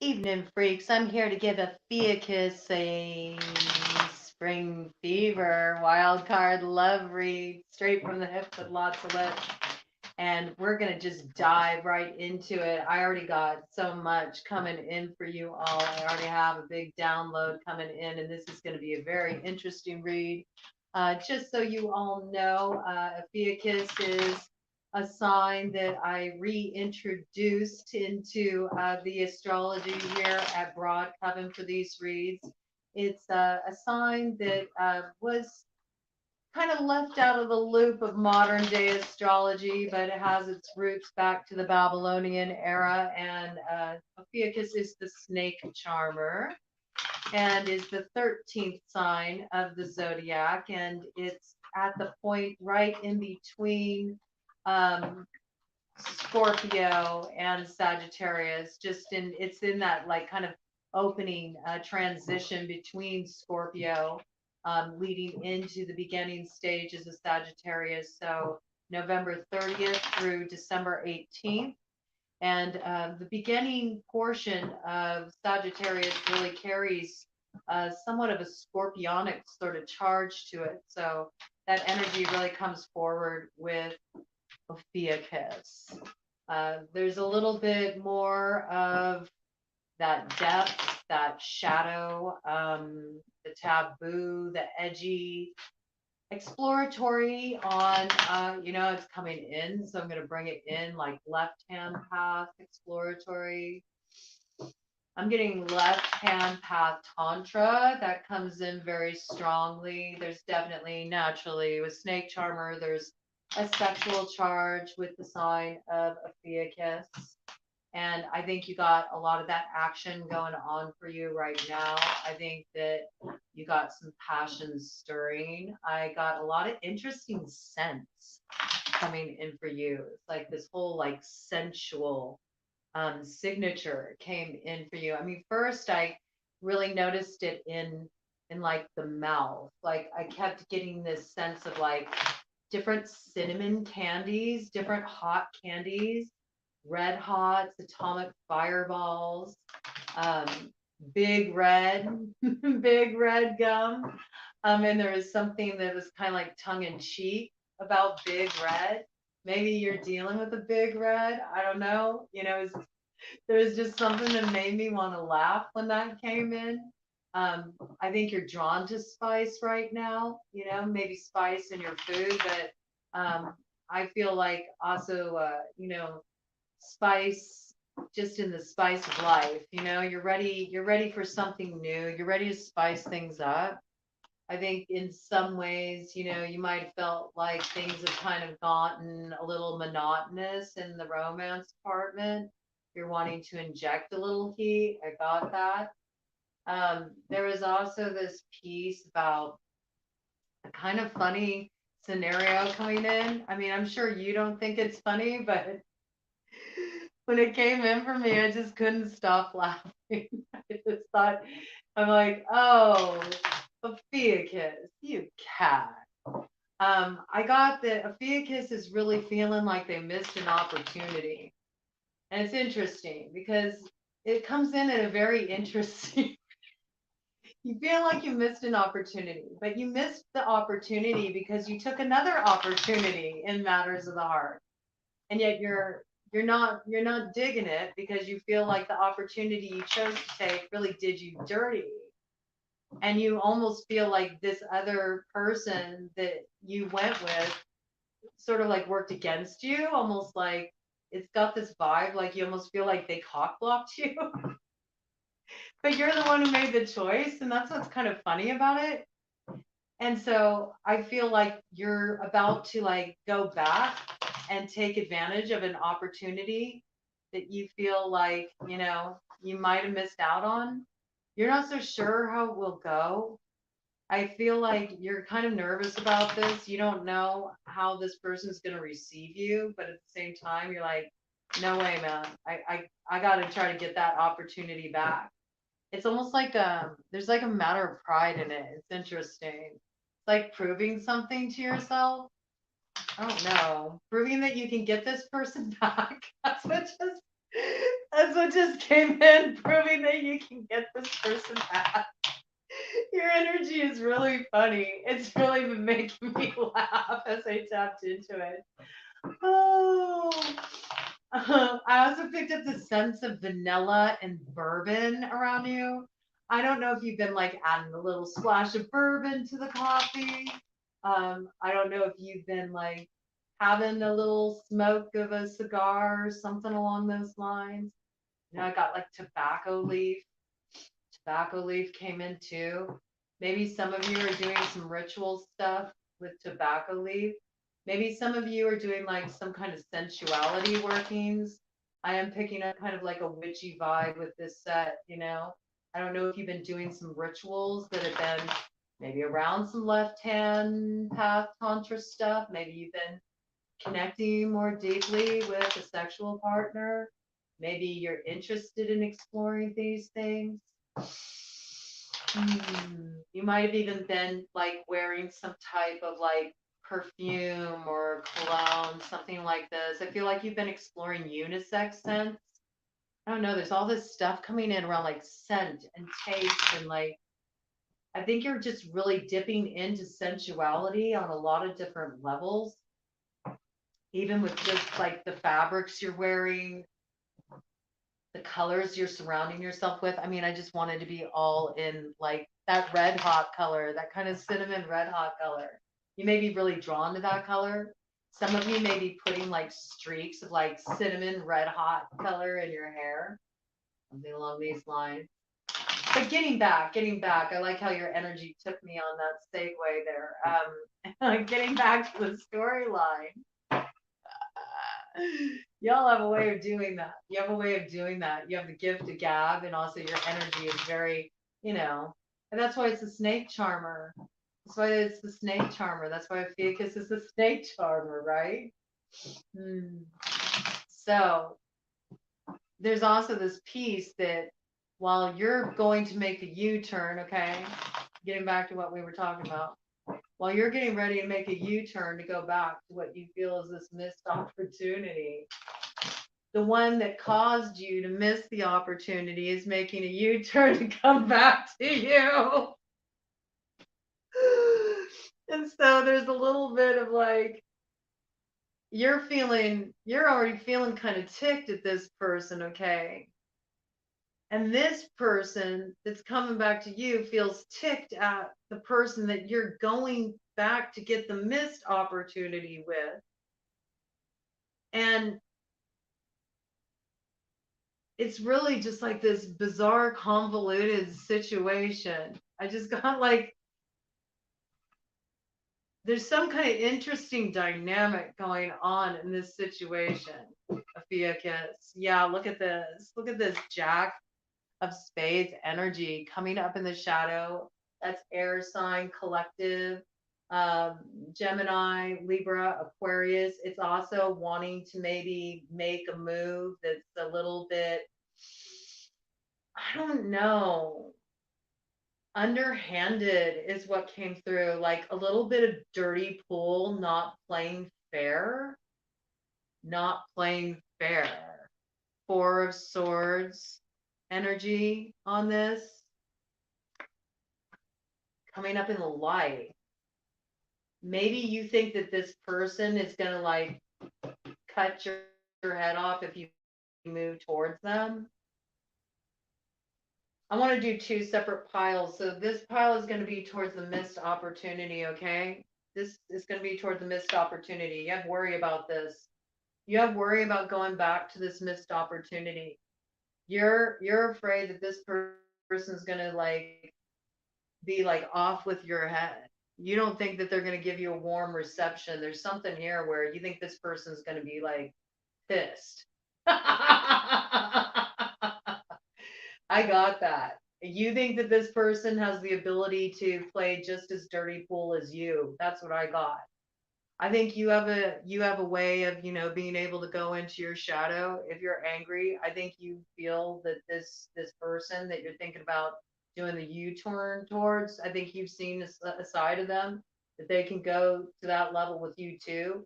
Evening, freaks. I'm here to give Ophiuchus a spring fever wild card love read straight from the hip with lots of lips. And we're going to just dive right into it. I already got so much coming in for you all. I already have a big download coming in, and this is going to be a very interesting read. Just so you all know, Ophiuchus is a sign that I reintroduced into the astrology here at BroadCoven for these reads. It's a sign that was kind of left out of the loop of modern day astrology, but it has its roots back to the Babylonian era. And Ophiuchus is the snake charmer and is the 13th sign of the zodiac. And it's at the point right in between um, Scorpio and Sagittarius. It's in that like kind of opening transition between Scorpio, leading into the beginning stages of Sagittarius. So November 30th through December 18th. And the beginning portion of Sagittarius really carries somewhat of a scorpionic sort of charge to it. So that energy really comes forward with Ophiuchus. There's a little bit more of that depth, that shadow, the taboo, the edgy, exploratory on, it's coming in. So I'm going to bring it in like left hand path, exploratory. I'm getting left hand path tantra. That comes in very strongly. There's definitely naturally with snake charmer, there's a sexual charge with the sign of Ophiuchus. And I think you got a lot of that action going on for you right now. I think that you got some passion stirring. I got a lot of interesting scents coming in for you. It's like this whole like sensual signature came in for you. I mean, first I really noticed it in like the mouth. Like I kept getting this sense of like different cinnamon candies, different hot candies, red hots, atomic fireballs, um, big red, big red gum. And there was something that was kind of like tongue in cheek about big red. Maybe you're dealing with a big red. I don't know. There was just something that made me want to laugh when that came in. I think you're drawn to spice right now, maybe spice in your food, but I feel like also, spice just in the spice of life. You're ready for something new. You're ready to spice things up. I think in some ways, you might have felt like things have kind of gotten a little monotonous in the romance department. You're wanting to inject a little heat. I got that. There was also this piece about a kind of funny scenario coming in. I mean, I'm sure you don't think it's funny, but when it came in for me, I just couldn't stop laughing. I just thought, I'm like, oh, Ophiuchus, you cat. I got that Ophiuchus is really feeling like they missed an opportunity. And it's interesting because it comes in at a very interesting. You feel like you missed an opportunity, but you missed the opportunity because you took another opportunity in matters of the heart. And yet you're not digging it because you feel like the opportunity you chose to take really did you dirty. And you almost feel like this other person that you went with sort of like worked against you, almost like it's got this vibe like you almost feel like they cock blocked you. But you're the one who made the choice, and that's what's kind of funny about it. And so I feel like you're about to like go back and take advantage of an opportunity that you feel like, you might have missed out on. You're not so sure how it will go. I feel like you're kind of nervous about this. You don't know how this person's going to receive you, but at the same time, you're like, no way, man. I got to try to get that opportunity back. It's almost like there's like a matter of pride in it. It's interesting. It's like proving something to yourself. I don't know. Proving that you can get this person back. That's what just That's what just came in, proving that you can get this person back. Your energy is really funny. It's really been making me laugh as I tapped into it. Oh, I also picked up the sense of vanilla and bourbon around you. I don't know if you've been like adding a little splash of bourbon to the coffee. I don't know if you've been like having a little smoke of a cigar or something along those lines. You know, I got like tobacco leaf. Tobacco leaf came in too. Maybe some of you are doing some ritual stuff with tobacco leaf. Maybe some of you are doing like some kind of sensuality workings. I am picking up kind of like a witchy vibe with this set, you know. I don't know if you've been doing some rituals that have been maybe around some left hand path tantra stuff. Maybe you've been connecting more deeply with a sexual partner. Maybe you're interested in exploring these things. You might have even been like wearing some type of like perfume or cologne, something like this. I feel like you've been exploring unisex scents. I don't know, there's all this stuff coming in around like scent and taste and like I think you're just really dipping into sensuality on a lot of different levels, even with just like the fabrics you're wearing, the colors you're surrounding yourself with. I mean, I just wanted to be all in like that red hot color, that kind of cinnamon red hot color. You may be really drawn to that color. Some of you may be putting like streaks of like cinnamon red hot color in your hair, something along these lines. But getting back, I like how your energy took me on that segue there. Getting back to the storyline. Y'all have a way of doing that. You have a way of doing that. You have the gift of gab, and also your energy is very, you know, and that's why it's the snake charmer. That's why it's the snake charmer. That's why Ophiuchus is the snake charmer, right? So there's also this piece that while you're going to make a U-turn, okay, getting back to what we were talking about, while you're getting ready to make a U-turn to go back to what you feel is this missed opportunity, the one that caused you to miss the opportunity is making a U-turn to come back to you. And so there's a little bit of like, you're already feeling kind of ticked at this person, okay? And this person that's coming back to you feels ticked at the person that you're going back to get the missed opportunity with. And it's really just like this bizarre, convoluted situation. I just got like, there's some kind of interesting dynamic going on in this situation, Ophiuchus. Yeah, look at this. Look at this Jack of Spades energy coming up in the shadow. That's air sign collective. Gemini, Libra, Aquarius. It's also wanting to maybe make a move that's a little bit, I don't know, underhanded is what came through. Like a little bit of dirty pool, not playing fair. Not playing fair. Four of Swords energy on this. Coming up in the light. Maybe you think that this person is going to like cut your head off if you move towards them. I want to do two separate piles. So this pile is going to be towards the missed opportunity, okay? This is going to be towards the missed opportunity. You have worry about this. You have worry about going back to this missed opportunity. You're afraid that this person's going to like be like off with your head. You don't think that they're going to give you a warm reception. There's something here where you think this person's going to be like pissed. I got that. You think that this person has the ability to play just as dirty pool as you. That's what I got. I think you have a way of, being able to go into your shadow. If you're angry, I think you feel that this person that you're thinking about doing the U-turn towards, I think you've seen a side of them that they can go to that level with you too.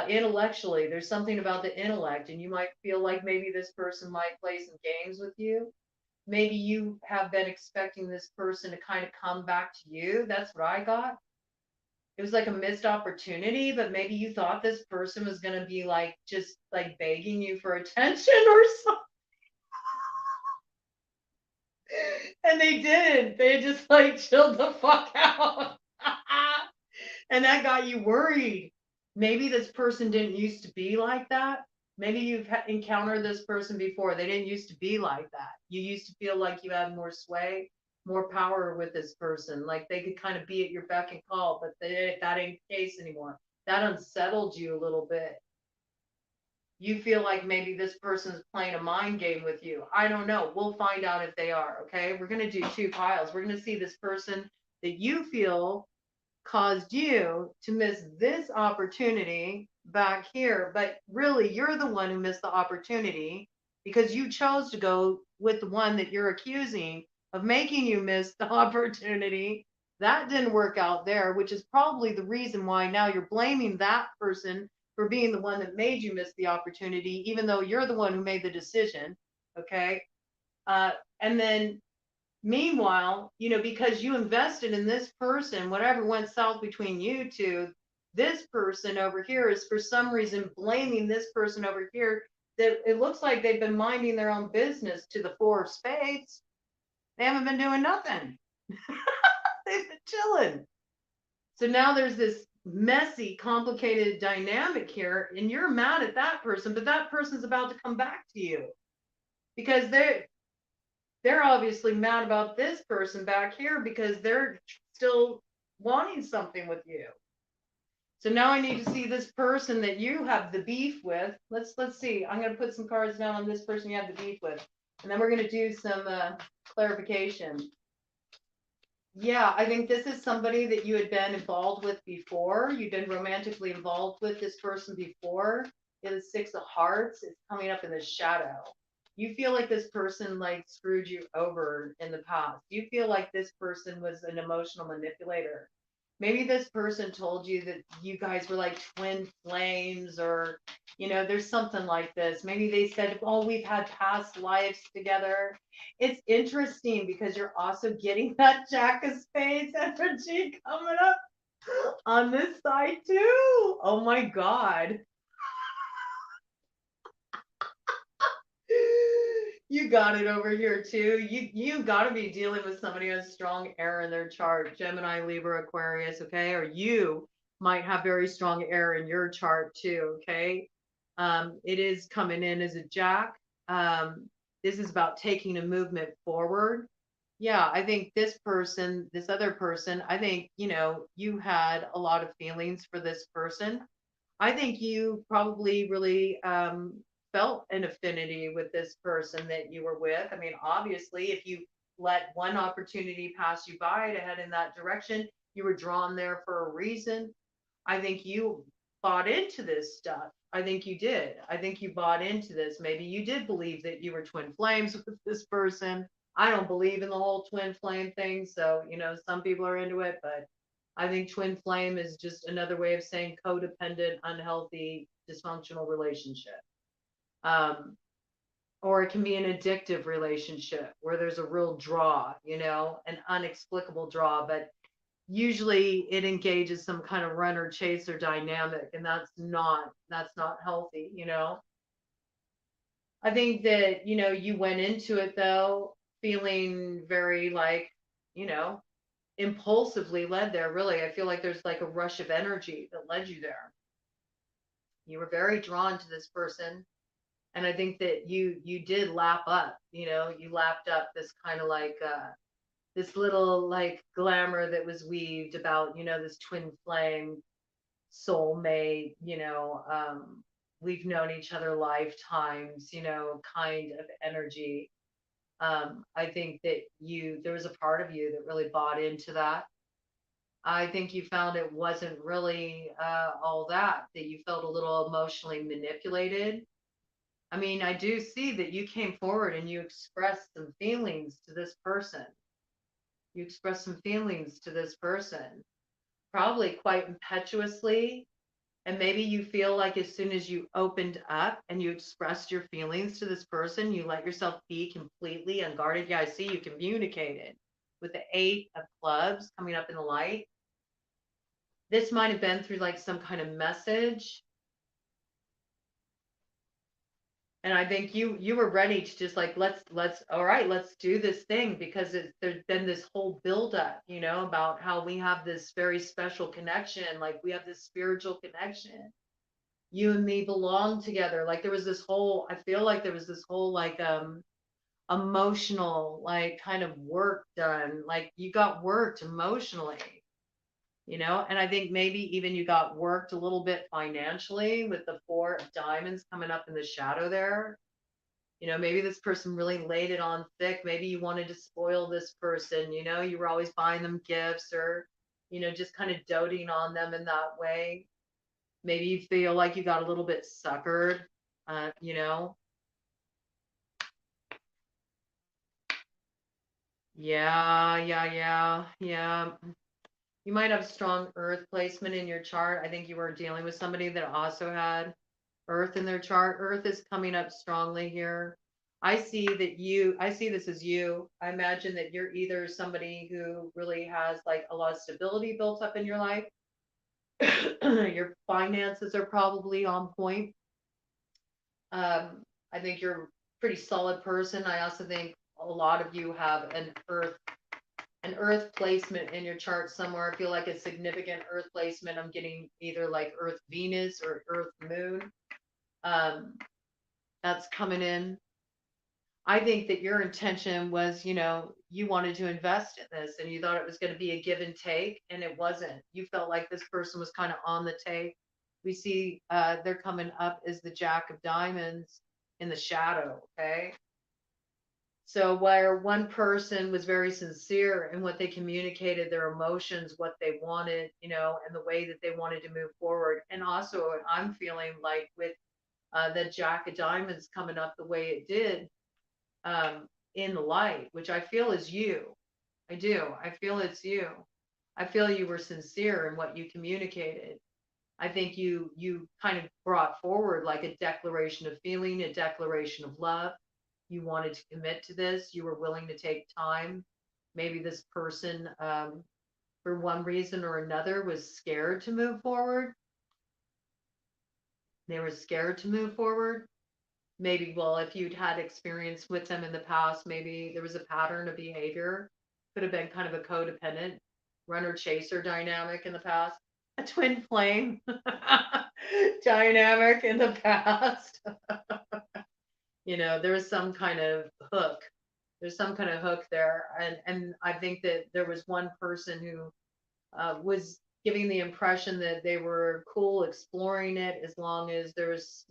Intellectually, there's something about the intellect, and you might feel like maybe this person might play some games with you. Maybe you have been expecting this person to kind of come back to you. That's what I got. It was like a missed opportunity, but maybe you thought this person was going to be like just like begging you for attention or something. And they didn't. They just like chilled the fuck out. And that got you worried. Maybe this person didn't used to be like that. Maybe you've encountered this person before. They didn't used to be like that. You used to feel like you had more sway, more power with this person. Like they could kind of be at your beck and call, but that ain't the case anymore. That unsettled you a little bit. You feel like maybe this person's playing a mind game with you. I don't know. We'll find out if they are. Okay. We're going to do two piles. We're going to see this person that you feel caused you to miss this opportunity back here, but really you're the one who missed the opportunity because you chose to go with the one that you're accusing of making you miss the opportunity. That didn't work out there, which is probably the reason why now you're blaming that person for being the one that made you miss the opportunity, even though you're the one who made the decision. Okay. Uh, and then meanwhile, because you invested in this person, whatever went south between you two, this person over here is for some reason blaming this person over here that it looks like they've been minding their own business to the four of spades. They haven't been doing nothing. They've been chilling. So now there's this messy, complicated dynamic here, and you're mad at that person, but that person's about to come back to you because they're obviously mad about this person back here because they're still wanting something with you. So now I need to see this person that you have the beef with. Let's see. I'm going to put some cards down on this person you have the beef with, and then we're going to do some clarification. Yeah, I think this is somebody that you had been involved with before. You've been romantically involved with this person before. In the Six of Hearts, it's coming up in the shadow. You feel like this person like screwed you over in the past. You feel like this person was an emotional manipulator. Maybe this person told you that you guys were like twin flames, or there's something like this. Maybe they said, oh, we've had past lives together. It's interesting because you're also getting that Jack of Spades energy coming up on this side too. Oh my God. You got it over here too. You got to be dealing with somebody who has strong air in their chart, Gemini, Libra, Aquarius, okay? Or you might have very strong air in your chart too, okay? It is coming in as a Jack. This is about taking a movement forward. Yeah, I think this person, this other person, I think, you had a lot of feelings for this person. I think you probably really felt an affinity with this person that you were with. I mean, obviously, if you let one opportunity pass you by to head in that direction, you were drawn there for a reason. I think you bought into this stuff. I think you did. I think you bought into this. Maybe you did believe that you were twin flames with this person. I don't believe in the whole twin flame thing. So, some people are into it, but I think twin flame is just another way of saying codependent, unhealthy, dysfunctional relationship. Or it can be an addictive relationship where there's a real draw, an inexplicable draw, but usually it engages some kind of runner chaser dynamic, and that's not healthy. I think that, you went into it though, feeling very like, you know, impulsively led there. Really, I feel like there's like a rush of energy that led you there. You were very drawn to this person, and I think that you did lap up. You lapped up this kind of like this little like glamour that was weaved about this twin flame soulmate. We've known each other lifetimes. Kind of energy. I think that there was a part of you that really bought into that. I think you found it wasn't really all that you felt a little emotionally manipulated. I mean, I do see that you came forward and you expressed some feelings to this person. You expressed some feelings to this person, probably quite impetuously. And maybe you feel like as soon as you opened up and you expressed your feelings to this person, you let yourself be completely unguarded. Yeah, I see you communicated with the 8 of clubs coming up in the light. This might have been through like some kind of message. And I think you were ready to just like, let's all right, let's do this thing, because there's been this whole buildup, about how we have this very special connection, like we have this spiritual connection. You and me belong together. Like there was this whole, I feel like there was this whole like emotional like kind of work done. Like you got worked emotionally, and I think maybe even you got worked a little bit financially with the 4 of diamonds coming up in the shadow there. Maybe this person really laid it on thick. Maybe you wanted to spoil this person, you were always buying them gifts, or, just kind of doting on them in that way. Maybe you feel like you got a little bit suckered, you know? Yeah, yeah, yeah, yeah. You might have strong earth placement in your chart. I think you were dealing with somebody that also had earth in their chart. Earth is coming up strongly here. I see this as you. I imagine that you're either somebody who really has like a lot of stability built up in your life. Your finances are probably on point. I think you're a pretty solid person. I also think a lot of you have an earth placement in your chart somewhere. I feel like a significant earth placement. I'm getting either like earth Venus or earth moon. Um, that's coming in. I think that your intention was, you wanted to invest in this and you thought it was going to be a give and take, and it wasn't. You felt like this person was kind of on the take. We see they're coming up as the Jack of Diamonds in the shadow, okay? So where one person was very sincere in what they communicated, their emotions, what they wanted, and the way that they wanted to move forward. And also I'm feeling like with the Jack of Diamonds coming up the way it did, in the light, which I feel is you. I do. I feel it's you. I feel you were sincere in what you communicated. I think you kind of brought forward like a declaration of feeling, a declaration of love. You wanted to commit to this. You were willing to take time. Maybe this person, for one reason or another, was scared to move forward. They were scared to move forward. Maybe, well, if you'd had experience with them in the past, maybe there was a pattern of behavior. Could have been kind of a codependent runner chaser dynamic in the past, a twin flame dynamic in the past. There was some kind of hook. There's some kind of hook there. And I think that there was one person who was giving the impression that they were cool exploring it as long as there was,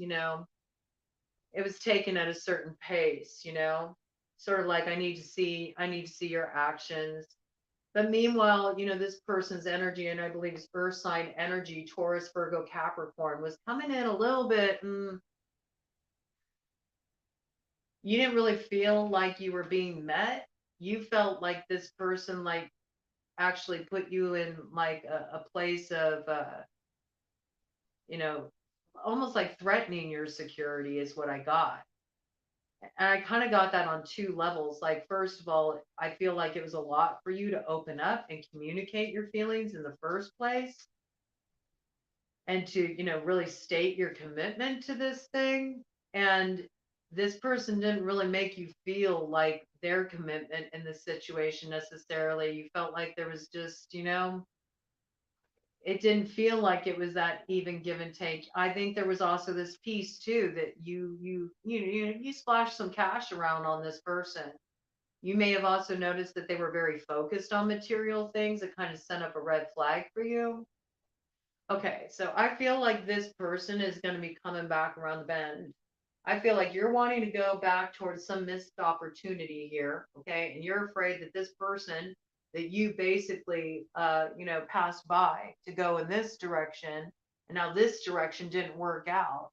it was taken at a certain pace, sort of like I need to see your actions. But meanwhile, this person's energy, and I believe it's earth sign energy, Taurus, Virgo, Capricorn, was coming in a little bit. You didn't really feel like you were being met. You felt like this person like actually put you in like a place of you know almost like threatening your security is what I got. And I kind of got that on 2 levels. Like, first of all, I feel like it was a lot for you to open up and communicate your feelings in the first place, and to, really state your commitment to this thing. And this person didn't really make you feel like their commitment in this situation necessarily. You felt like there was just, it didn't feel like it was that even give and take. I think there was also this piece too that you splashed some cash around on this person. You may have also noticed that they were very focused on material things that kind of sent up a red flag for you. Okay, so I feel like this person is going to be coming back around the bend. I feel like you're wanting to go back towards some missed opportunity here, okay? And you're afraid that this person that you basically, passed by to go in this direction, and now this direction didn't work out.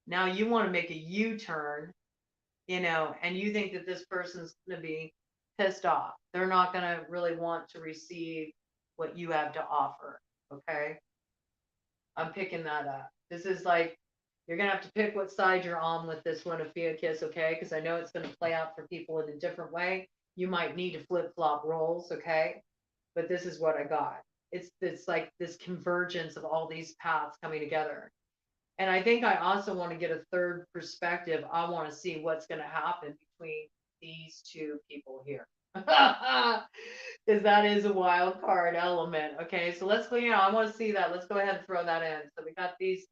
Now you want to make a U-turn, and you think that this person's going to be pissed off. They're not going to really want to receive what you have to offer, okay? I'm picking that up. This is like, you're going to have to pick what side you're on with this one, Ophiuchus, okay? Because I know it's going to play out for people in a different way. You might need to flip-flop roles, okay? But this is what I got. It's like this convergence of all these paths coming together. And I think I also want to get a third perspective. I want to see what's going to happen between these two people here. Because that is a wild card element. Okay, so let's go. I want to see that. Let's go ahead and throw that in. So we got these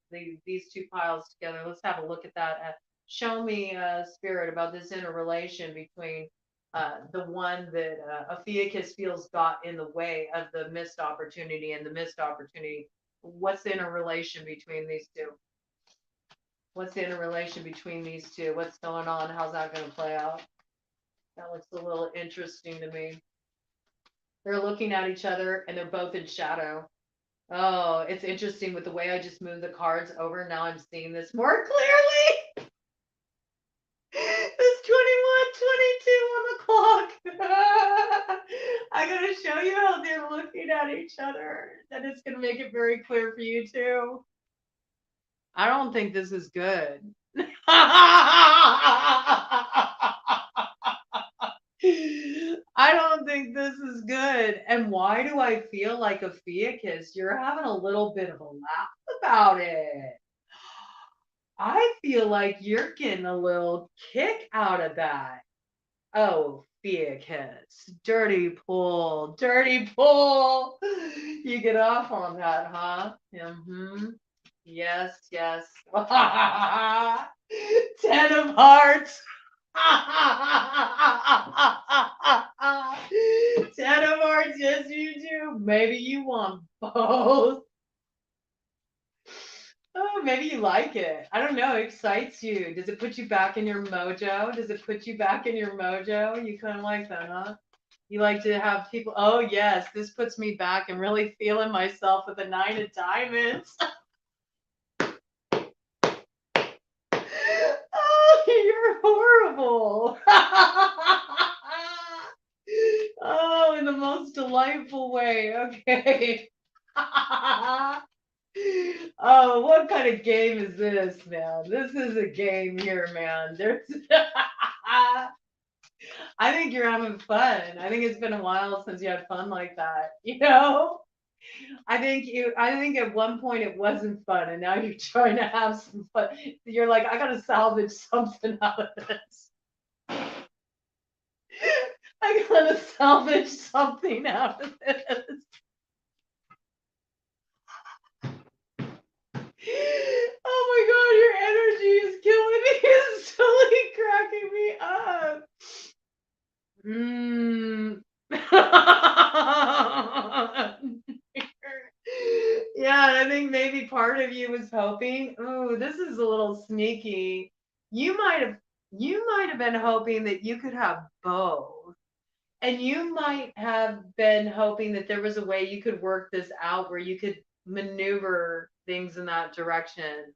two piles together. Let's have a look at that. Show me, Spirit, about this interrelation between the one that Ophiuchus feels got in the way of the missed opportunity and the missed opportunity. What's the interrelation between these two? What's the interrelation between these two? What's going on? How's that going to play out? That looks a little interesting to me. They're looking at each other and they're both in shadow. Oh, it's interesting with the way I just moved the cards over. Now I'm seeing this more clearly. It's 21:22 on the clock. I gotta show you how they're looking at each other. That is gonna make it very clear for you too. I don't think this is good. I don't think this is good. And why do I feel like Ophiuchus, you're having a little bit of a laugh about it? I feel like you're getting a little kick out of that. Oh, Ophiuchus, dirty pool, dirty pool. You get off on that, huh? Mm-hmm. Yes, yes. 10 of hearts. 10 of hearts, yes you do. Maybe you want both. Oh, maybe you like it. I don't know. It excites you. Does it put you back in your mojo? Does it put you back in your mojo? You kind of like that, huh? You like to have people. Oh, yes. This puts me back and really feeling myself with the 9 of diamonds. Oh, you're horrible. Oh, in the most delightful way. Okay. Oh, what kind of game is this, man? This is a game here, man. There's I think you're having fun. I think it's been a while since you had fun like that, you know? I think at one point it wasn't fun and now you're trying to have some fun. You're like, I gotta salvage something out of this. I gotta salvage something out of this. Oh my god, your energy is killing me. It's totally cracking me up. Yeah, I think maybe part of you was hoping. Ooh, this is a little sneaky. You might have you might have been hoping that you could have both. And you might have been hoping that there was a way you could work this out where you could maneuver things in that direction.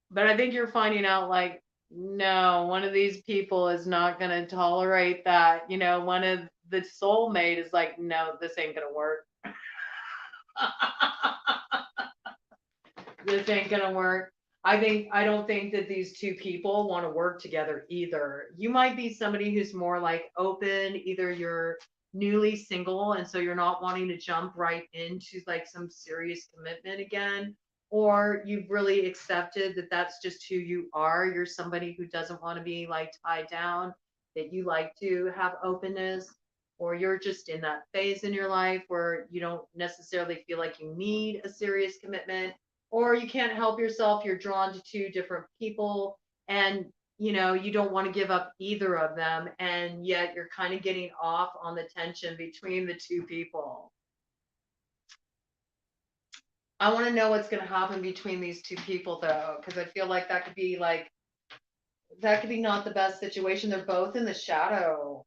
But I think you're finding out like, no, one of these people is not going to tolerate that. One of the soulmate is like, no, this ain't going to work. This ain't going to work. I don't think that these two people want to work together either. You might be somebody who's more like open, either you're newly single and so you're not wanting to jump right into like some serious commitment again, or you've really accepted that that's just who you are. You're somebody who doesn't want to be like tied down, that you like to have openness, or you're just in that phase in your life where you don't necessarily feel like you need a serious commitment, or you can't help yourself, you're drawn to two different people, and you don't want to give up either of them, and yet you're kind of getting off on the tension between the two people. I want to know what's going to happen between these two people though, because I feel like that could be not the best situation. They're both in the shadow.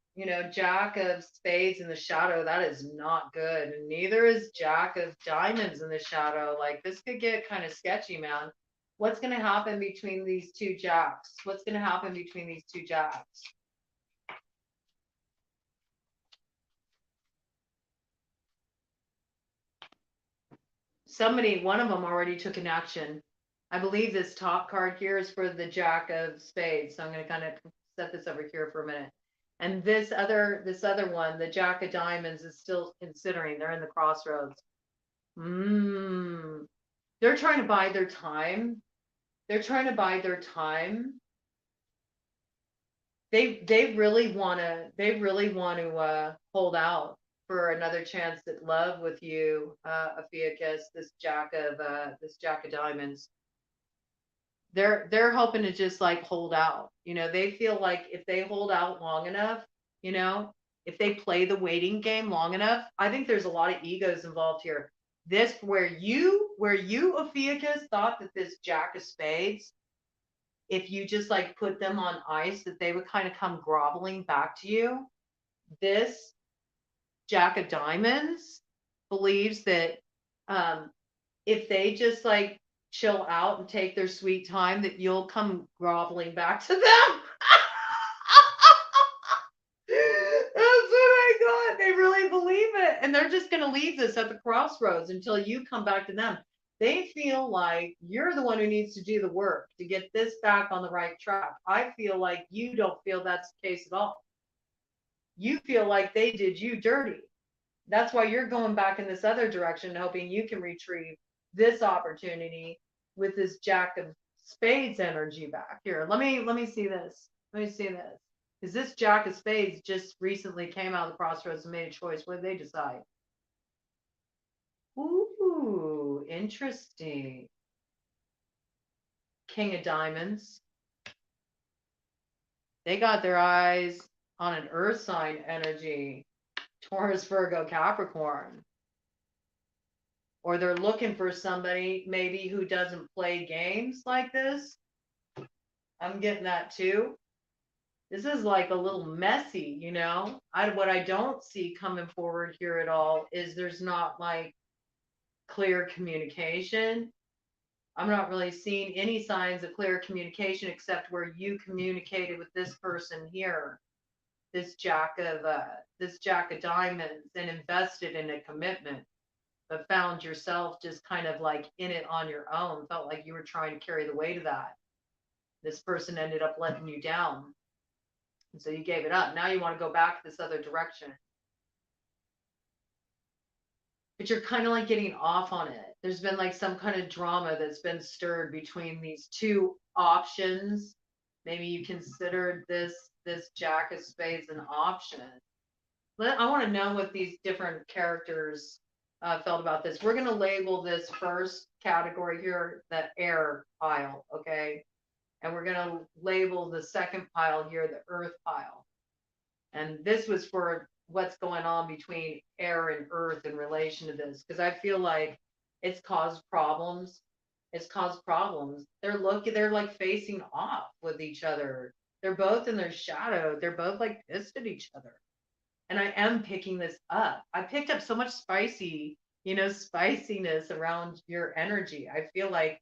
Jack of spades in the shadow, that is not good. And neither is Jack of diamonds in the shadow. Like, this could get kind of sketchy, man. What's going to happen between these two jacks? What's going to happen between these two jacks? one of them already took an action. I believe this top card here is for the Jack of Spades. So I'm going to kind of set this over here for a minute. And this other one, the Jack of Diamonds, is still considering. They're in the crossroads. They're trying to bide their time. They're trying to bide their time. They really want to hold out for another chance at love with you, Ophiuchus, this Jack of Diamonds. They're hoping to just like hold out. You know, they feel like if they hold out long enough, you know, if they play the waiting game long enough, I think there's a lot of egos involved here. This where you Ophiuchus thought that this Jack of Spades, if you just like put them on ice, that they would kind of come groveling back to you. This Jack of Diamonds believes that if they just like chill out and take their sweet time, that you'll come groveling back to them. That's what I got. They really believe it. And they're just going to leave this at the crossroads until you come back to them. They feel like you're the one who needs to do the work to get this back on the right track. I feel like you don't feel that's the case at all. You feel like they did you dirty. That's why you're going back in this other direction, hoping you can retrieve this opportunity with this Jack of Spades energy back. Here, let me see this. Let me see this. Because this Jack of Spades just recently came out of the crossroads and made a choice. What did they decide? Ooh, interesting. King of Diamonds. They got their eyes on an earth sign energy. Taurus, Virgo, Capricorn. Or they're looking for somebody maybe who doesn't play games like this. I'm getting that too. This is like a little messy, you know. What I don't see coming forward here at all is there's not like clear communication. I'm not really seeing any signs of clear communication except where you communicated with this person here, this Jack of Diamonds, and invested in a commitment, but found yourself just kind of like in it on your own. Felt like you were trying to carry the weight of that. This person ended up letting you down. And so you gave it up. Now you want to go back this other direction. But you're kind of like getting off on it. There's been like some kind of drama that's been stirred between these two options. Maybe you considered this Jack of Spades an option. I want to know what these different characters felt about this. We're going to label this first category here the air pile, okay? And we're going to label the second pile here the earth pile. And this was for what's going on between air and earth in relation to this, because I feel like it's caused problems. It's caused problems. They're like facing off with each other. They're both in their shadow. They're both like pissed at each other. And I am picking this up. I picked up so much spiciness around your energy. I feel like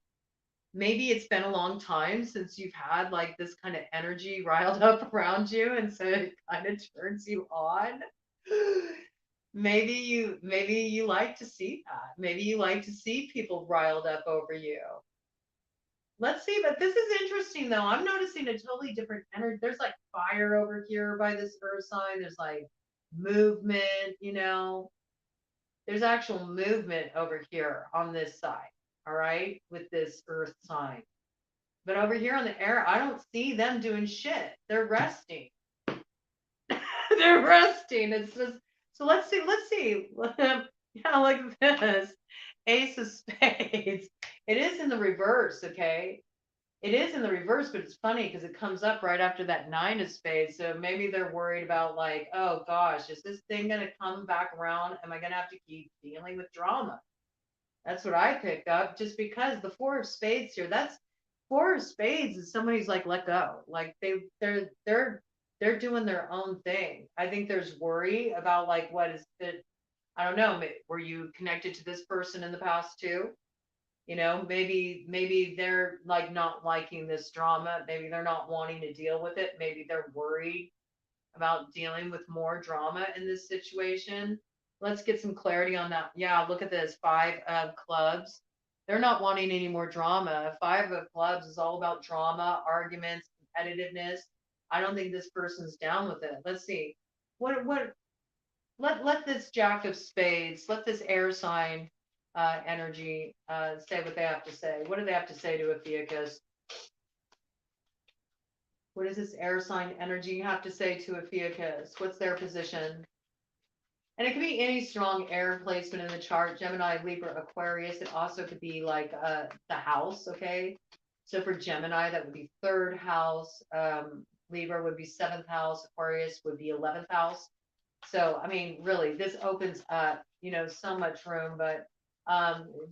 maybe it's been a long time since you've had like this kind of energy riled up around you, and so it kind of turns you on. Maybe you like to see that. Maybe you like to see people riled up over you. Let's see, but this is interesting though. I'm noticing a totally different energy. There's like fire over here by this earth sign. There's like movement, you know. There's actual movement over here on this side, all right, with this earth sign. But over here on the air, I don't see them doing shit. They're resting. They're resting. It's just, so let's see. Yeah, like this. Ace of Spades. It is in the reverse, okay? It is in the reverse, but it's funny because it comes up right after that Nine of Spades. So maybe they're worried about like, oh gosh, is this thing going to come back around? Am I going to have to keep dealing with drama? That's what I picked up, just because the Four of Spades here, that's Four of Spades is somebody who's like, let go. Like they're doing their own thing. I think there's worry about like what is it. I don't know. Were you connected to this person in the past too? You know, maybe they're like not liking this drama. Maybe they're not wanting to deal with it. Maybe they're worried about dealing with more drama in this situation. Let's get some clarity on that. Yeah, look at this. 5 of clubs. They're not wanting any more drama. 5 of clubs is all about drama, arguments, competitiveness. I don't think this person's down with it. Let's see. Let this Jack of Spades, let this air sign energy say what they have to say. What do they have to say to Ophiuchus? What does this air sign energy have to say to Ophiuchus? What's their position? And it could be any strong air placement in the chart, Gemini, Libra, Aquarius. It also could be like the house, okay? So for Gemini, that would be 3rd house. Libra would be 7th house. Aquarius would be 11th house. So, I mean, really, this opens up, you know, so much room, but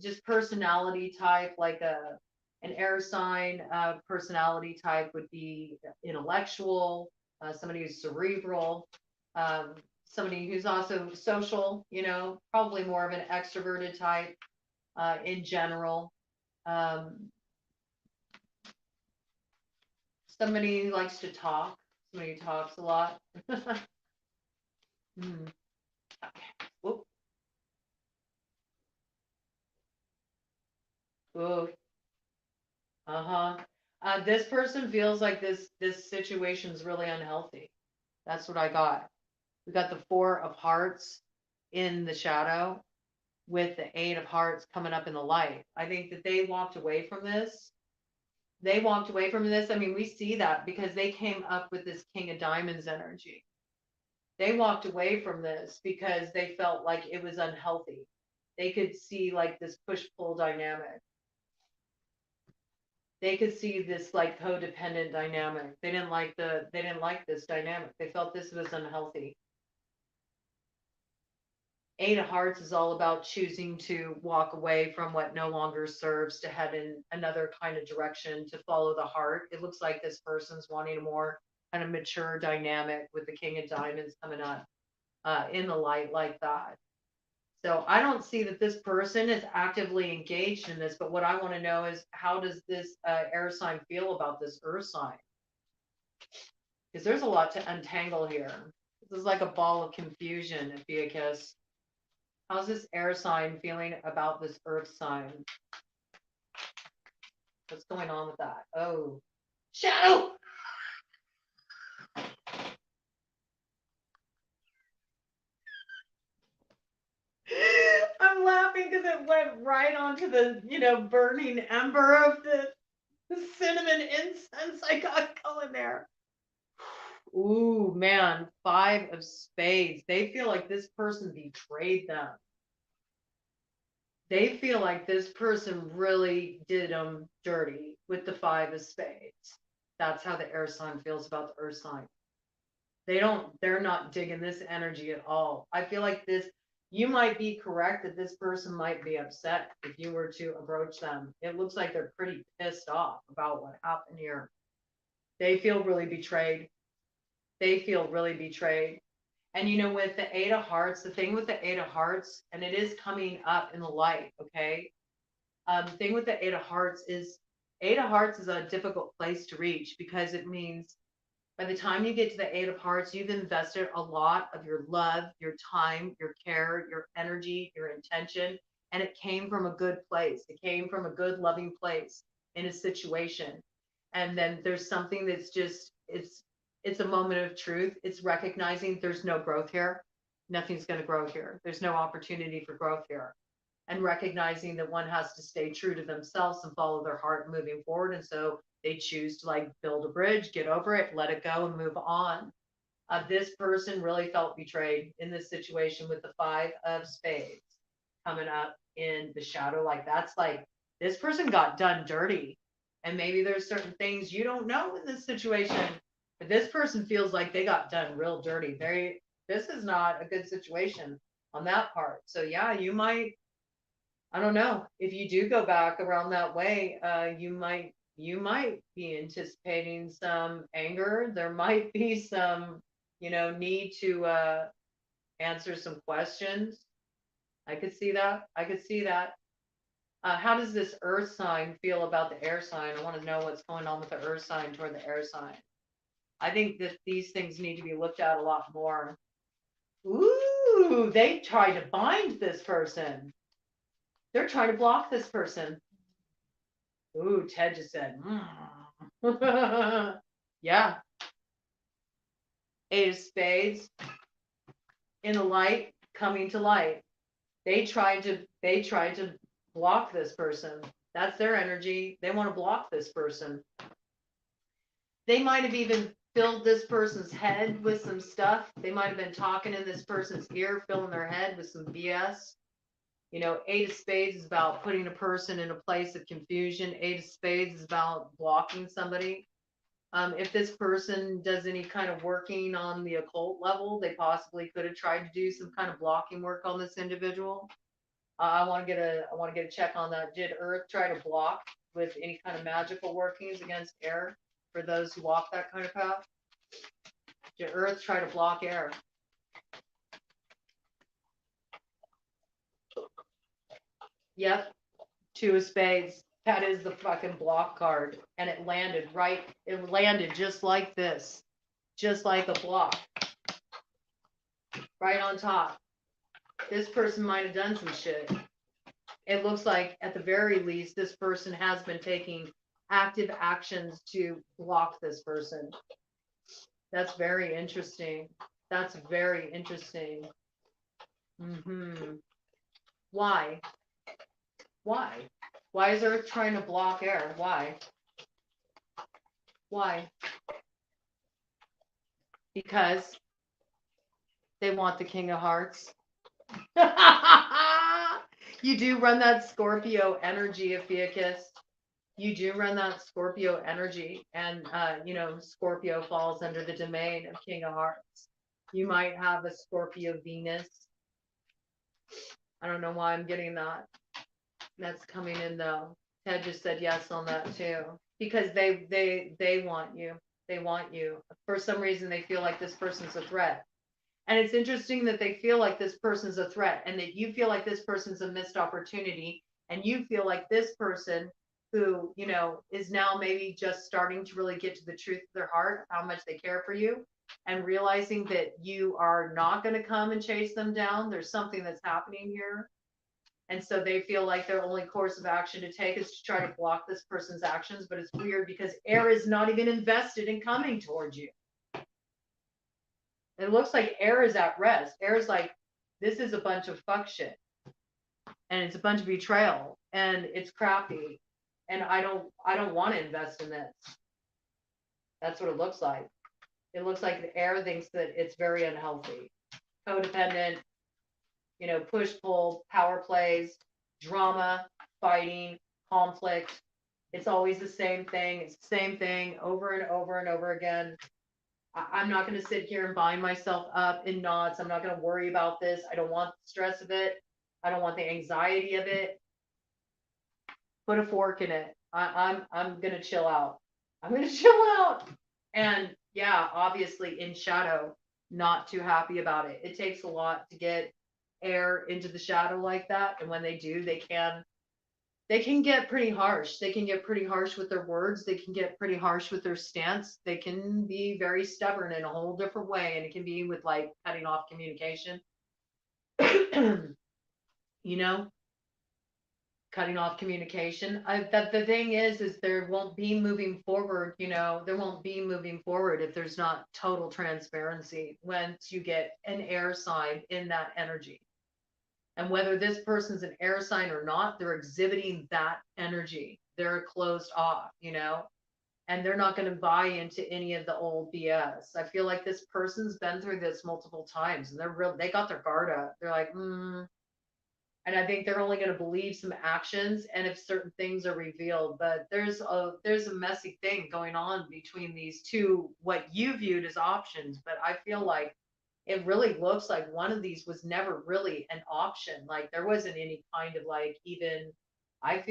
just personality type, like an air sign personality type would be intellectual, somebody who's cerebral, somebody who's also social, you know, probably more of an extroverted type in general. Somebody who likes to talk, somebody who talks a lot. Hmm. Okay. Whoop. Ooh. Uh-huh. This person feels like this situation's really unhealthy. That's what I got. We got the 4 of hearts in the shadow with the 8 of hearts coming up in the light. I think that they walked away from this. They walked away from this. I mean, we see that because they came up with this King of Diamonds energy. They walked away from this because they felt like it was unhealthy. They could see like this push-pull dynamic. They could see this like codependent dynamic. They didn't like this dynamic. They felt this was unhealthy. 8 of hearts is all about choosing to walk away from what no longer serves to head in another kind of direction, to follow the heart. It looks like this person's wanting a more kind of mature dynamic with the King of Diamonds coming up in the light like that. So I don't see that this person is actively engaged in this, but what I want to know is, how does this air sign feel about this earth sign? Because there's a lot to untangle here. This is like a ball of confusion, Ophiuchus. How's this air sign feeling about this earth sign? What's going on with that? Oh, shadow! I'm laughing because it went right onto the, you know, burning ember of the cinnamon incense I got going there. Ooh, man, 5 of spades. They feel like this person betrayed them. They feel like this person really did them dirty with the 5 of spades. That's how the air sign feels about the earth sign. They're not digging this energy at all. I feel like this, you might be correct that this person might be upset if you were to approach them. It looks like they're pretty pissed off about what happened here. They feel really betrayed. They feel really betrayed. And you know, with the 8 of hearts, the thing with the 8 of hearts, and it is coming up in the light, okay? The thing with the 8 of hearts is, 8 of hearts is a difficult place to reach, because it means by the time you get to the 8 of hearts, you've invested a lot of your love, your time, your care, your energy, your intention, and it came from a good place. It came from a good, loving place in a situation. And then there's something that's just, it's a moment of truth. It's recognizing there's no growth here. Nothing's going to grow here. There's no opportunity for growth here. And recognizing that one has to stay true to themselves and follow their heart moving forward. And so they choose to like build a bridge, get over it, let it go, and move on. This person really felt betrayed in this situation with the 5 of spades coming up in the shadow. Like, that's like, this person got done dirty. And maybe there's certain things you don't know in this situation, but this person feels like they got done real dirty. This is not a good situation on that part. So yeah, you might, I don't know, if you do go back around that way, you might be anticipating some anger. There might be some, you know, need to answer some questions. I could see that. I could see that. How does this earth sign feel about the air sign? I want to know what's going on with the earth sign toward the air sign. I think that these things need to be looked at a lot more. Ooh, Ooh, they tried to bind this person. They're trying to block this person. Ooh, Ted just said, yeah. Eight of spades in the light, coming to light. They tried to block this person. That's their energy. They want to block this person. They might have even filled this person's head with some stuff. They might have been talking in this person's ear, filling their head with some BS. You know, eight of spades is about putting a person in a place of confusion. Eight of spades is about blocking somebody. If this person does any kind of working on the occult level, they possibly could have tried to do some kind of blocking work on this individual. I want to get a check on that. Did Earth try to block with any kind of magical workings against air for those who walk that kind of path? Did Earth try to block air? Yep, two of spades. That is the fucking block card, and it landed just like this, just like a block, right on top. This person might have done some shit. It looks like, at the very least, this person has been taking active actions to block this person. That's very interesting. That's very interesting. Why? Why? Why is Earth trying to block air? Why? Why? Because they want the King of Hearts. You do run that Scorpio energy, Ophiuchus. You do run that Scorpio energy, and you know, Scorpio falls under the domain of King of Hearts. You might have a Scorpio Venus. I don't know why I'm getting that. That's coming in though. Ted just said yes on that too, because they want you. They want you. For some reason, they feel like this person's a threat. And it's interesting that they feel like this person's a threat, and that you feel like this person's a missed opportunity, and you feel like this person who, you know, is now maybe just starting to really get to the truth of their heart, how much they care for you, and realizing that you are not going to come and chase them down. There's something that's happening here. And so they feel like their only course of action to take is to try to block this person's actions. But it's weird because air is not even invested in coming towards you. It looks like air is at rest. Air is like, this is a bunch of fuck shit. And it's a bunch of betrayal. And it's crappy. And I don't want to invest in this. That's what it looks like. It looks like the air thinks that it's very unhealthy. Codependent, you know, push-pull, power plays, drama, fighting, conflict. It's always the same thing. It's the same thing over and over and over again. I'm not going to sit here and bind myself up in knots. I'm not going to worry about this. I don't want the stress of it. I don't want the anxiety of it. Put a fork in it. I'm going to chill out. I'm going to chill out. And yeah, obviously in shadow, not too happy about it. It takes a lot to get air into the shadow like that. And when they do, they can get pretty harsh. They can get pretty harsh with their words. They can get pretty harsh with their stance. They can be very stubborn in a whole different way. And it can be with like cutting off communication. You know, cutting off communication. The thing is there won't be moving forward. You know, there won't be moving forward if there's not total transparency once you get an air sign in that energy. And whether this person's an air sign or not, they're exhibiting that energy. They're closed off, you know, and they're not going to buy into any of the old BS. I feel like this person's been through this multiple times, and they got their guard up. They're like, And I think they're only going to believe some actions and if certain things are revealed. But there's a messy thing going on between these two, what you viewed as options. But I feel like it really looks like one of these was never really an option. Like there wasn't any kind of like even, I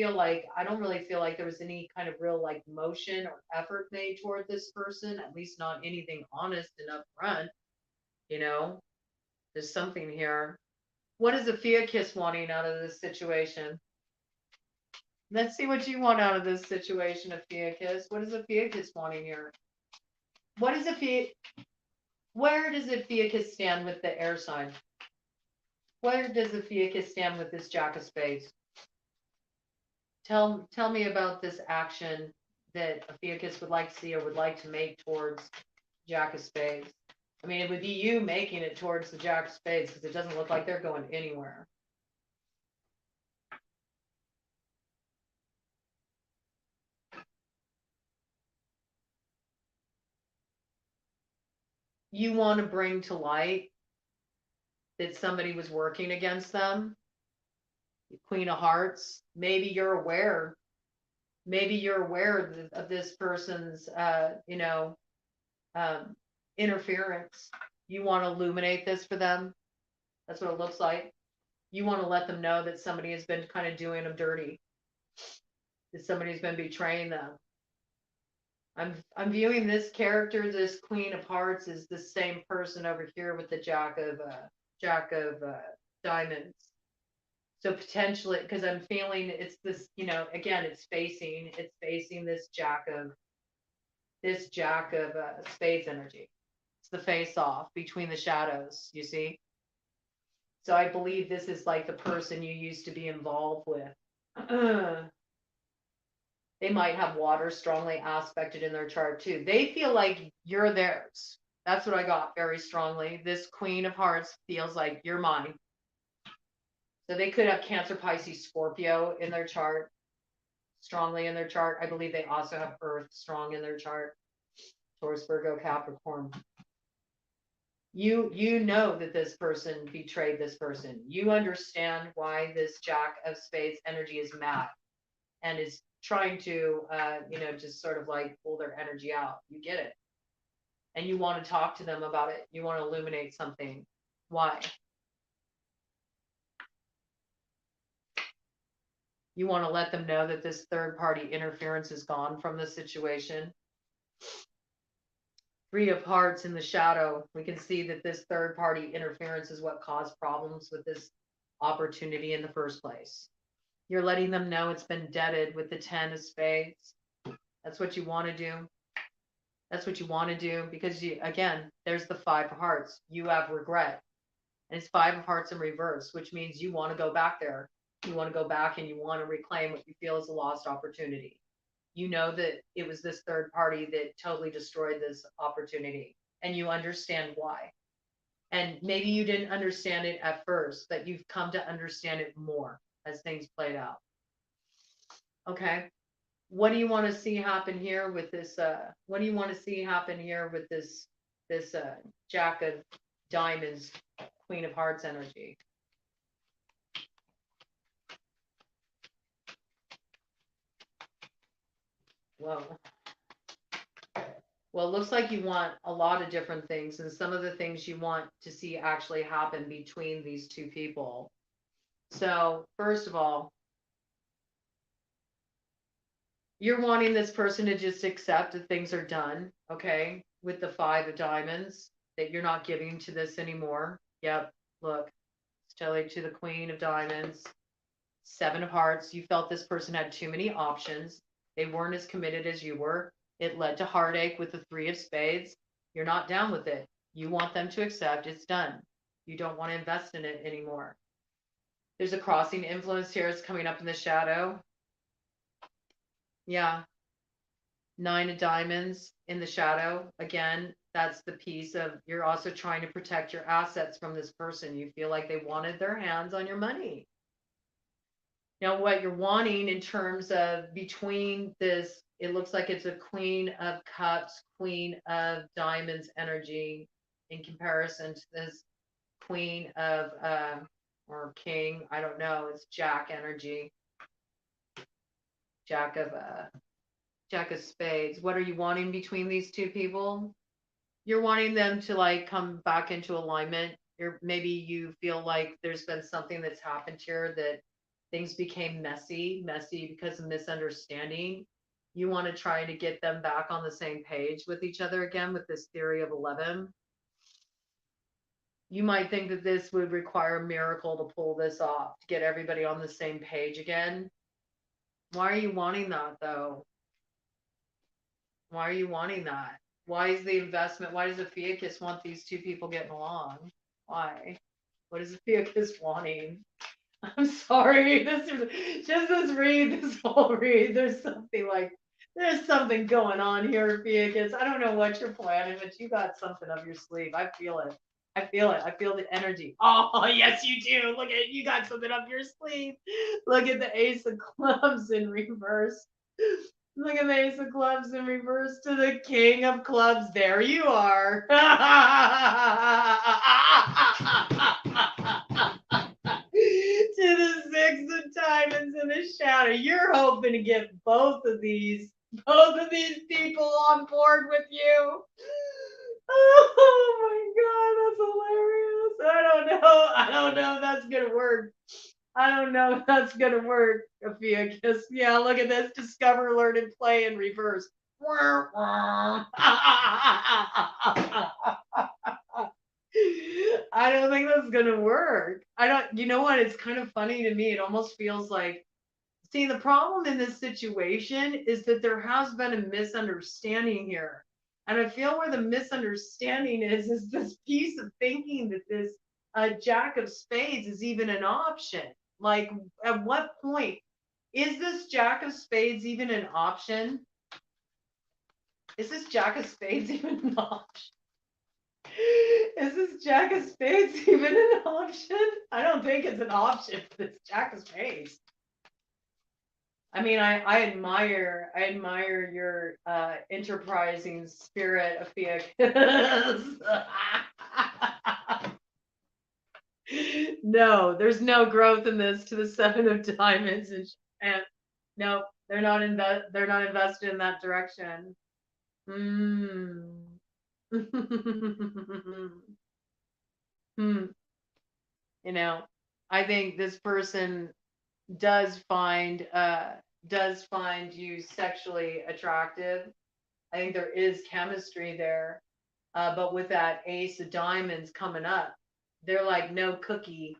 don't really feel like there was any kind of real like motion or effort made toward this person, at least not anything honest and upfront. You know, there's something here. What is Ophiuchus wanting out of this situation? Let's see what you want out of this situation, Ophiuchus. What is Ophiuchus wanting here? Where does Ophiuchus stand with the air sign? Where does Ophiuchus stand with this Jack of Spades? Tell me about this action that Ophiuchus would like to see or would like to make towards Jack of Spades. I mean, it would be you making it towards the Jack of Spades because it doesn't look like they're going anywhere. You want to bring to light that somebody was working against them. The Queen of Hearts. Maybe you're aware. Maybe you're aware of this person's, interference. You want to illuminate this for them. That's what it looks like. You want to let them know that somebody has been kind of doing them dirty. That somebody's been betraying them. I'm viewing this character, this Queen of Hearts, as the same person over here with the Jack of Diamonds. So potentially, because I'm feeling it's this, again, it's facing this Jack of Spades energy. It's the face off between the shadows, you see. So I believe this is like the person you used to be involved with. They might have water strongly aspected in their chart too. They feel like you're theirs. That's what I got very strongly. This Queen of Hearts feels like you're mine. So they could have Cancer, Pisces, Scorpio in their chart, strongly in their chart. I believe they also have Earth strong in their chart. Taurus, Virgo, Capricorn. You know that this person betrayed this person. You understand why this Jack of Spades energy is mad and is trying to, just sort of like pull their energy out. You get it. And you want to talk to them about it. You want to illuminate something. Why? You want to let them know that this third party interference is gone from the situation. Three of Hearts in the shadow. We can see that this third party interference is what caused problems with this opportunity in the first place. You're letting them know it's been deaded with the 10 of Spades. That's what you want to do. That's what you want to do because again, there's the 5 of Hearts. You have regret. And it's 5 of Hearts in reverse, which means you want to go back there. You want to go back and you want to reclaim what you feel is a lost opportunity. You know that it was this third party that totally destroyed this opportunity and you understand why. And maybe you didn't understand it at first, but you've come to understand it more as things played out. Okay. What do you want to see happen here with this? What do you want to see happen here with this Jack of Diamonds, Queen of Hearts energy? Well, it looks like you want a lot of different things, and some of the things you want to see actually happen between these two people. So, first of all, you're wanting this person to just accept that things are done, okay? With the 5 of Diamonds, that you're not giving to this anymore. Yep, look, it's telling to the Queen of Diamonds, 7 of Hearts. You felt this person had too many options. They weren't as committed as you were. It led to heartache with the 3 of Spades. You're not down with it. You want them to accept it's done. You don't want to invest in it anymore. There's a crossing influence here. It's coming up in the shadow. Yeah. 9 of Diamonds in the shadow. Again, that's the piece of you're also trying to protect your assets from this person. You feel like they wanted their hands on your money. Now, what you're wanting in terms of between this, it looks like it's a Queen of Cups, Queen of Diamonds energy in comparison to this Queen of, or King, I don't know, it's Jack energy. Jack of Spades. What are you wanting between these two people? You're wanting them to like come back into alignment. Maybe you feel like there's been something that's happened here that things became messy because of misunderstanding. You want to try to get them back on the same page with each other again with this theory of 11. You might think that this would require a miracle to pull this off, to get everybody on the same page again. Why are you wanting that though? Why are you wanting that? Why is the investment? Why does Ophiuchus want these two people getting along? Why? What is Ophiuchus wanting? I'm sorry. This read, this whole read. There's something going on here, Ophiuchus. I don't know what you're planning, but you got something up your sleeve. I feel it. I feel it. I feel the energy. Oh, yes, you do. Look at it. You got something up your sleeve. Look at the Ace of Clubs in reverse. Look at the Ace of Clubs in reverse to the King of Clubs. There you are. To the Six of Diamonds in the shadow. You're hoping to get both of these people on board with you. Oh my God, that's hilarious. I don't know if that's gonna work. Ophiuchus. Yeah, look at this. Discover, learn, and play in reverse. I don't think that's gonna work. You know what? It's kind of funny to me. It almost feels like, see, the problem in this situation is that there has been a misunderstanding here. And I feel where the misunderstanding is this piece of thinking that this Jack of Spades is even an option. Like, at what point is this Jack of Spades even an option? Is this Jack of Spades even an option? Is this Jack of Spades even an option? I don't think it's an option for this Jack of Spades. I mean, I admire your enterprising spirit, Ophiuchus. No, there's no growth in this to the Seven of Diamonds, and no, they're not invested in that direction. You know, I think this person does find you sexually attractive. I think there is chemistry there. But with that Ace of Diamonds coming up, they're like, no cookie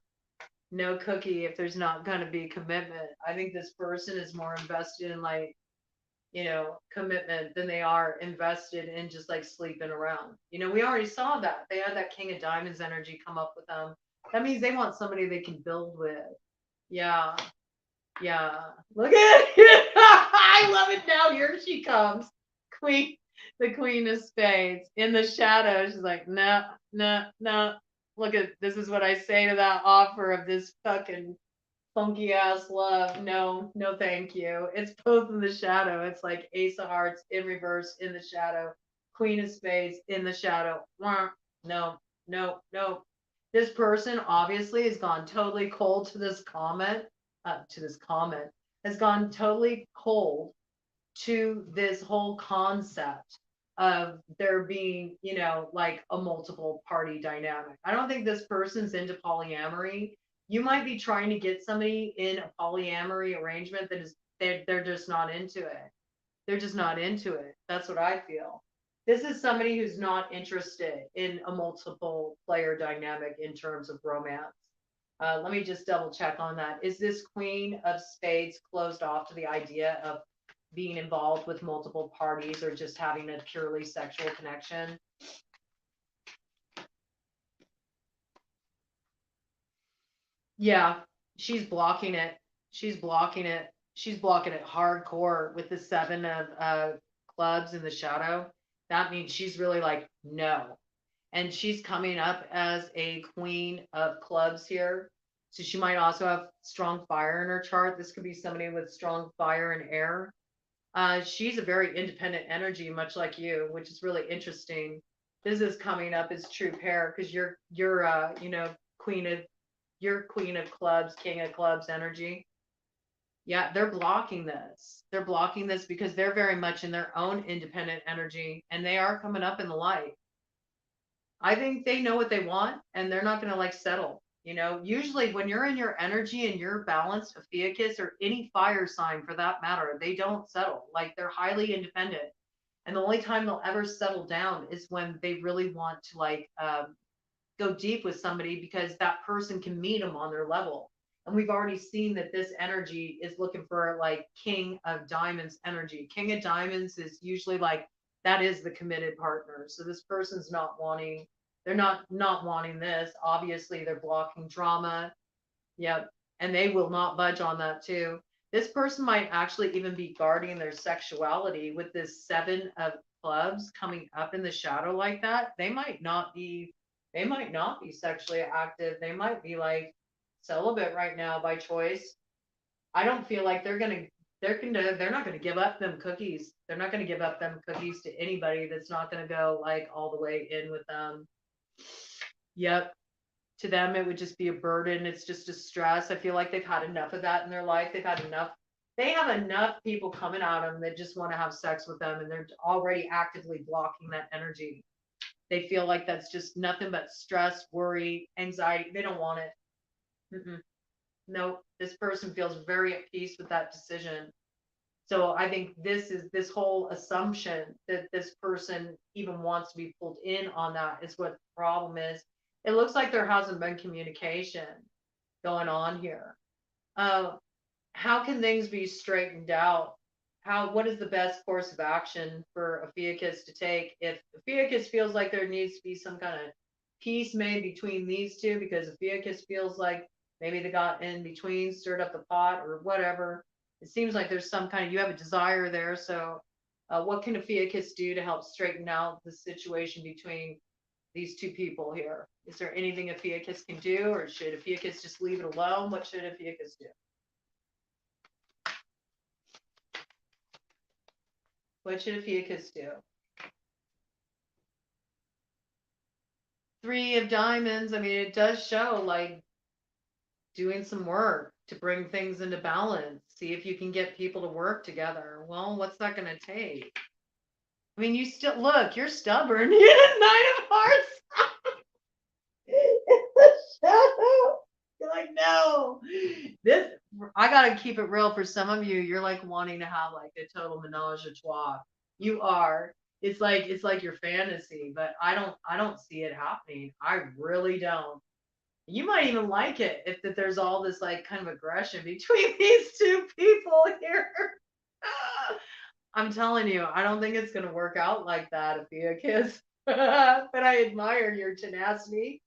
if there's not going to be commitment. I think this person is more invested in, like, commitment than they are invested in just like sleeping around. We already saw that. They had that King of Diamonds energy come up with them. That means they want somebody they can build with. Yeah. Yeah. Look at it. I love it now. Here she comes. The Queen of Spades in the shadow. She's like, no. Look at this is what I say to that offer of this fucking funky ass love. No, thank you. It's both in the shadow. It's like Ace of Hearts in reverse in the shadow. Queen of Spades in the shadow. No. This person obviously has gone totally cold to this comment. Has gone totally cold to this whole concept of there being, like a multiple party dynamic. I don't think this person's into polyamory. You might be trying to get somebody in a polyamory arrangement that is they're just not into it. They're just not into it. That's what I feel. This is somebody who's not interested in a multiple player dynamic in terms of romance. Let me just double check on that. Is this Queen of Spades closed off to the idea of being involved with multiple parties or just having a purely sexual connection? Yeah, she's blocking it. She's blocking it hardcore with the Seven of Clubs in the shadow. That means she's really like, no. And she's coming up as a Queen of Clubs here. So she might also have strong fire in her chart. This could be somebody with strong fire and air. She's a very independent energy, much like you, which is really interesting. This is coming up as true pair because you're Queen of Clubs, King of Clubs energy. Yeah, they're blocking this. They're blocking this because they're very much in their own independent energy and they are coming up in the light. I think they know what they want and they're not going to like settle. Usually when you're in your energy and you're balanced, Ophiuchus or any fire sign for that matter, they don't settle. Like they're highly independent. And the only time they'll ever settle down is when they really want to go deep with somebody because that person can meet them on their level. And we've already seen that this energy is looking for like King of Diamonds energy. King of Diamonds is usually like, that is the committed partner. So this person's not wanting They're not wanting this. Obviously, they're blocking drama. Yep. And they will not budge on that too. This person might actually even be guarding their sexuality with this 7 of clubs coming up in the shadow like that. They might not be sexually active. They might be like celibate right now by choice. I don't feel like they're not gonna give up them cookies. They're not gonna give up them cookies to anybody that's not gonna go like all the way in with them. Yep. To them it would just be a burden. It's just a stress. I feel like they've had enough of that in their life. They have enough people coming at them that just want to have sex with them, and they're already actively blocking that energy. They feel like that's just nothing but stress, worry, anxiety. They don't want it. Mm-mm. No, this person feels very at peace with that decision. So I think this whole assumption that this person even wants to be pulled in on that is what the problem is. It looks like there hasn't been communication going on here. How can things be straightened out? What is the best course of action for Ophiuchus to take if Ophiuchus feels like there needs to be some kind of peace made between these two, because Ophiuchus feels like maybe they got in between, stirred up the pot or whatever. It seems like there's some kind of, you have a desire there. So what can Ophiuchus do to help straighten out the situation between these two people here? Is there anything Ophiuchus can do, or should Ophiuchus just leave it alone? What should Ophiuchus do? What should Ophiuchus do? 3 of diamonds. I mean, it does show like doing some work to bring things into balance. See if you can get people to work together. Well, what's that going to take? I mean, you still look, you're stubborn. You're the 9 of Hearts. You're like, no. This, I gotta keep it real for some of you. You're like wanting to have like a total menage a trois. You are. It's like your fantasy, but I don't see it happening. I really don't. You might even like it if that there's all this like kind of aggression between these two people here. I'm telling you, I don't think it's gonna work out like that, Ophiuchus. But I admire your tenacity.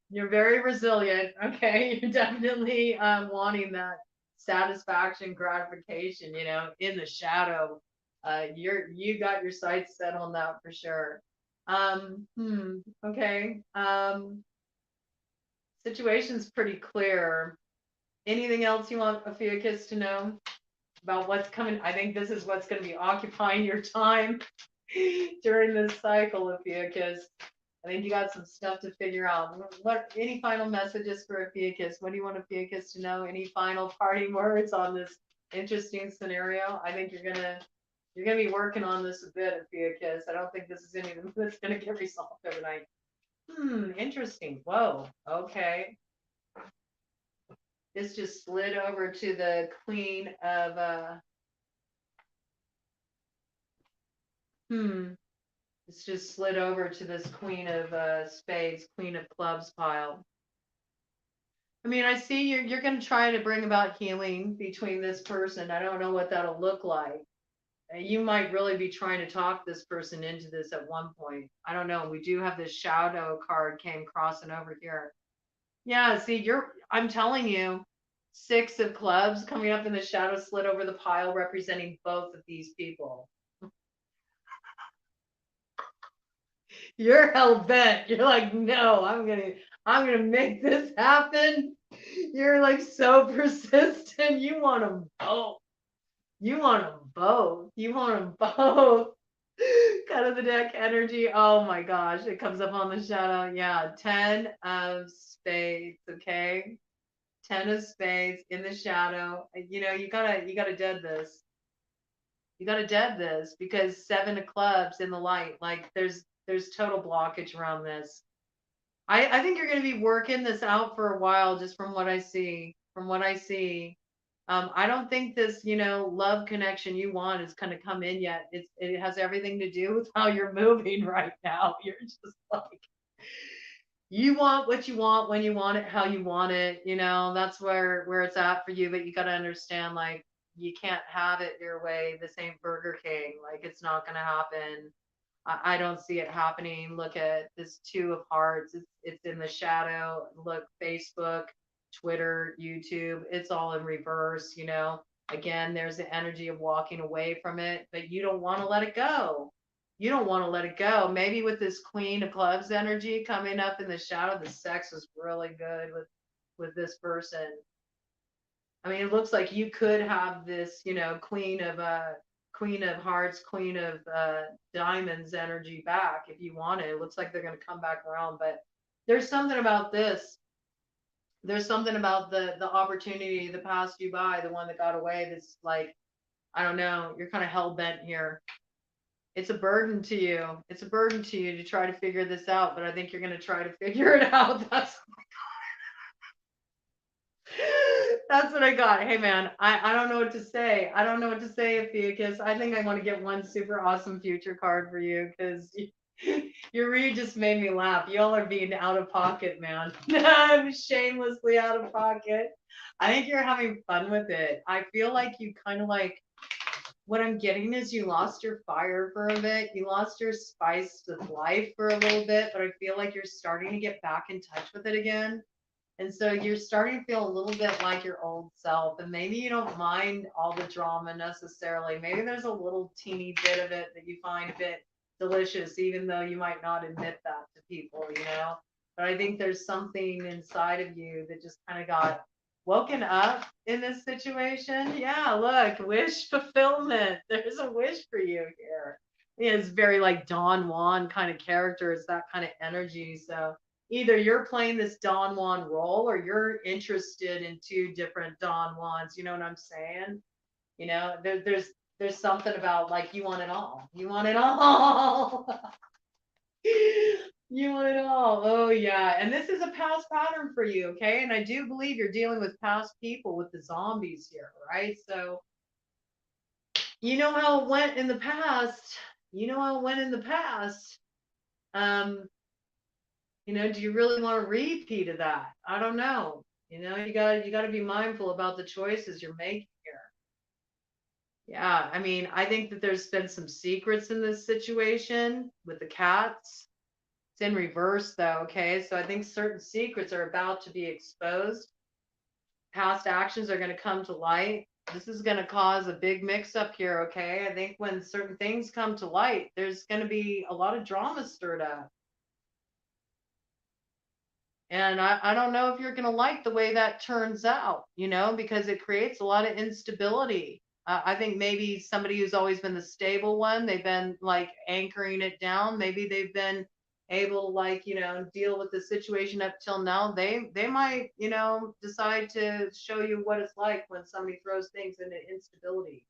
You're very resilient. Okay, you're definitely wanting that satisfaction, gratification. In the shadow. You got your sights set on that for sure. Okay. Situation's pretty clear. Anything else you want Ophiuchus to know about what's coming? I think this is what's going to be occupying your time during this cycle, Ophiuchus. I think you got some stuff to figure out. Any final messages for Ophiuchus? What do you want Ophiuchus to know? Any final parting words on this interesting scenario? I think you're gonna be working on this a bit, Ophiuchus. I don't think this is anything that's gonna get resolved overnight. Interesting. Whoa. Okay. This just slid over to the Queen of It's just slid over to this Queen of Spades, Queen of Clubs pile. I mean, I see you're going to try to bring about healing between this person. I don't know what that'll look like. You might really be trying to talk this person into this at one point. I don't know. We do have this shadow card came crossing over here. Yeah, see, I'm telling you, 6 of clubs coming up in the shadow slid over the pile representing both of these people. You're hell bent. You're like, no, I'm gonna make this happen. You're like so persistent. You want them both. You want them both. You want them both. Cut of the deck energy. Oh my gosh, it comes up on the shadow. Yeah, 10 of spades. Okay, 10 of spades in the shadow. You gotta dead this. You gotta dead this because 7 of clubs in the light. Like there's total blockage around this. I think you're going to be working this out for a while, just from what I see. I don't think this, love connection you want is going to come in yet. It has everything to do with how you're moving right now. You're just like, you want what you want when you want it, how you want it. That's where it's at for you. But you got to understand, like, you can't have it your way. This ain't Burger King. Like, it's not going to happen. I don't see it happening. Look at this Two of Hearts. It's in the shadow. Look, Facebook, Twitter, YouTube, it's all in reverse, you know. Again, there's the energy of walking away from it, but you don't want to let it go. You don't want to let it go. Maybe with this Queen of Clubs energy coming up in the shadow, the sex is really good with this person. I mean, it looks like you could have this, you know, Queen of Hearts, Queen of Diamonds energy back if you want it. It looks like they're going to come back around, but there's something about this. There's something about the opportunity that passed you by, the one that got away. That's like, I don't know. You're kind of hell bent here. It's a burden to you. It's a burden to you to try to figure this out, but I think you're going to try to figure it out. That's what I got. Hey man, I don't know what to say. I don't know what to say, Ophiuchus. I think I want to get one super awesome future card for you because your read just made me laugh. Y'all are being out of pocket, man. I'm shamelessly out of pocket. I think you're having fun with it. I feel like you kind of like what I'm getting is you lost your fire for a bit. You lost your spice of life for a little bit, but I feel like you're starting to get back in touch with it again. And so you're starting to feel a little bit like your old self. And maybe you don't mind all the drama necessarily. Maybe there's a little teeny bit of it that you find a bit delicious, even though you might not admit that to people, you know? But I think there's something inside of you that just kind of got woken up in this situation. Yeah, look, wish fulfillment. There's a wish for you here. It's very like Don Juan kind of character. It's that kind of energy. So either you're playing this Don Juan role or you're interested in two different Don Juans. You know what I'm saying? You know, there's something about like you want it all. You want it all. You want it all. Oh yeah. And this is a past pattern for you, okay? And I do believe you're dealing with past people with the zombies here, right? So you know how it went in the past. You know how it went in the past. Um, you know, do you really want to repeat of that? I don't know. You know, you got to be mindful about the choices you're making here. Yeah, I mean, I think that there's been some secrets in this situation with the cats. It's in reverse though, okay? So I think certain secrets are about to be exposed. Past actions are going to come to light. This is going to cause a big mix up here, okay? I think when certain things come to light, there's going to be a lot of drama stirred up. And I don't know if you're going to like the way that turns out, you know, because it creates a lot of instability. I think maybe somebody who's always been the stable one, they've been like anchoring it down. Maybe they've been able to like, you know, deal with the situation up till now. They might, you know, decide to show you what it's like when somebody throws things into instability.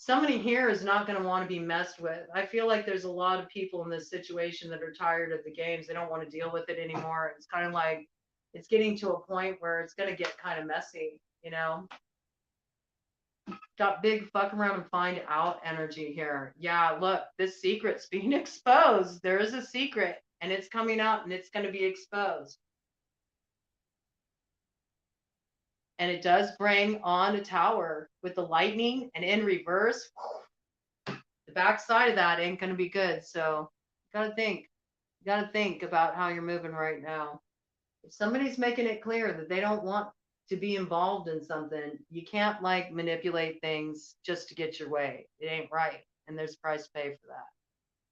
Somebody here is not going to want to be messed with. I feel like there's a lot of people in this situation that are tired of the games. They don't want to deal with it anymore. It's kind of like it's getting to a point where it's going to get kind of messy, you know? Got big fuck around and find out energy here. Yeah, look, this secret's being exposed. There is a secret and it's coming out and it's going to be exposed. And it does bring on a tower with the lightning and in reverse. The backside of that ain't going to be good. So you got to think about how you're moving right now. If somebody's making it clear that they don't want to be involved in something, you can't like manipulate things just to get your way. It ain't right. And there's a price to pay for that.